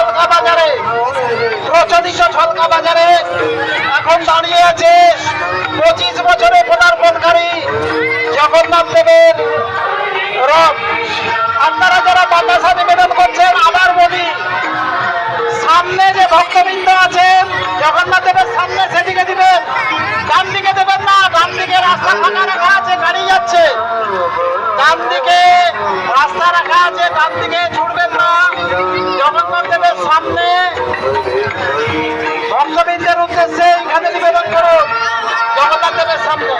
ঝলকা বাজারে, প্রচলিত ঝলকা বাজারে এখন দাঁড়িয়ে আছে 25 বছরে পদার্পণকারী জগন্নাথ দেবের রথ। আপনারা যারা বাতাসা নিবেদন করছেন আমার বলি, সামনে যে ভক্তবৃন্দ আছেন জগন্নাথ দেবের সামনে সেদিকে দিবেন, ডান দিকে দেবেন না। ডান দিকে রাস্তা ফাঁকা রাখা আছে, গাড়ি যাচ্ছে। ডান দিকে রাস্তা রাখা আছে, ডান দিকে ছুটবেন না। জগন্নাথ দেবের সামনে ভক্তবৃন্দের উদ্দেশ্যে এখানে নিবেদন করুন, জগন্নাথ দেবের সামনে।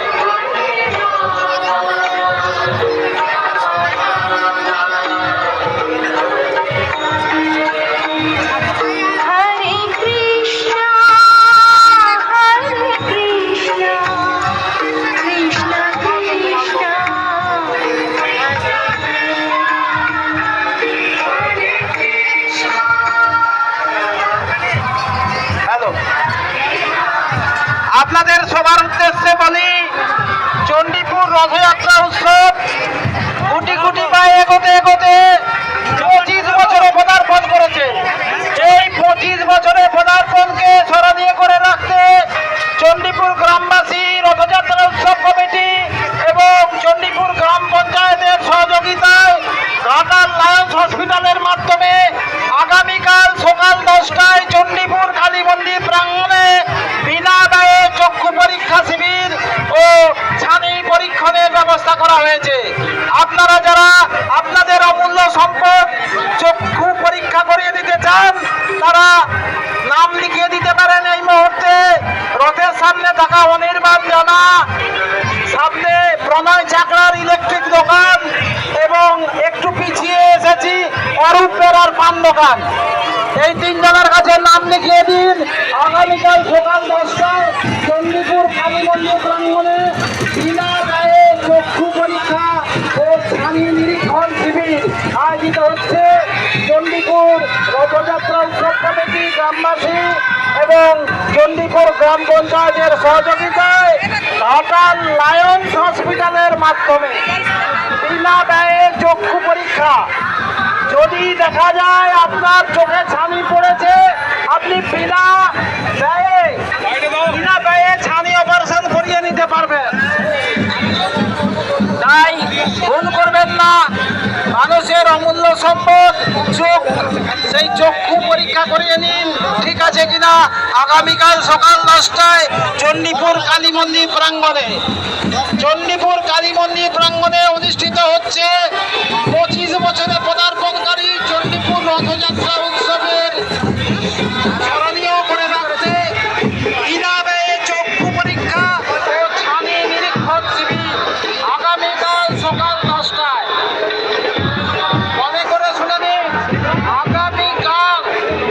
আপনাদের সবার উদ্দেশ্যে বলি, চণ্ডীপুর রথযাত্রা উৎসব গুটি গুটি পায়ে এগোতে এগোতে 25 বছরে পদার্পণ করেছে। এই 25 বছরে পদার্পণকে স্মরণীয় করে রাখতে চণ্ডীপুর গ্রামবাসী, রথযাত্রা উৎসব কমিটি এবং চণ্ডীপুর গ্রাম পঞ্চায়েতের সহযোগিতায় ঘাটাল লায়ন্স হসপিটালের মাধ্যমে আগামীকাল সকাল 10টায় চণ্ডীপুর কালী মন্দির প্রাঙ্গণে বিনা ব্যয়ে চক্ষু পরীক্ষা শিবির ও ছানি পরীক্ষণের ব্যবস্থা করা হয়েছে। আপনারা যারা আপনাদের অমূল্য সম্পদ চক্ষু পরীক্ষা করিয়ে দিতে চান তারা নাম লিখিয়ে দিতে পারেন। এই মুহূর্তে রথের সামনে থাকা অনির্বাণ জানা, সামনে প্রণয় চাকরার ইলেকট্রিক দোকান এবং একটু পিছিয়ে এসেছি অরূপ বেরার পান দোকান। এই 3 জনের কাছে নাম লিখিয়ে দিন। আগামীকাল সকাল 10টায় চণ্ডীপুর কালী মন্দির প্রাঙ্গণে বিনা ব্যয়ে চক্ষু পরীক্ষা ও ছানি নিরীক্ষণ শিবির আয়োজিত হচ্ছে। চণ্ডীপুর রথযাত্রা উৎসব কমিটি, গ্রামবাসী এবং চণ্ডীপুর গ্রাম পঞ্চায়েতের সহযোগিতায় ঘাটাল লায়ন্স হসপিটালের মাধ্যমে বিনা ব্যয়ে চক্ষু পরীক্ষা। যদি দেখা যায় আপনার চোখে ছানি পড়েছে, আপনি বিনা ব্যয়ে ছানি অপারেশন করিয়ে নিতে পারবেন। তাই ভুল করবেন না, মানুষের অমূল্য সম্পদ চোখ, সেই চক্ষু পরীক্ষা করিয়ে নিন ঠিক আছে কিনা। আগামীকাল সকাল 10টায় চণ্ডীপুর কালী মন্দির প্রাঙ্গণে অনুষ্ঠিত হচ্ছে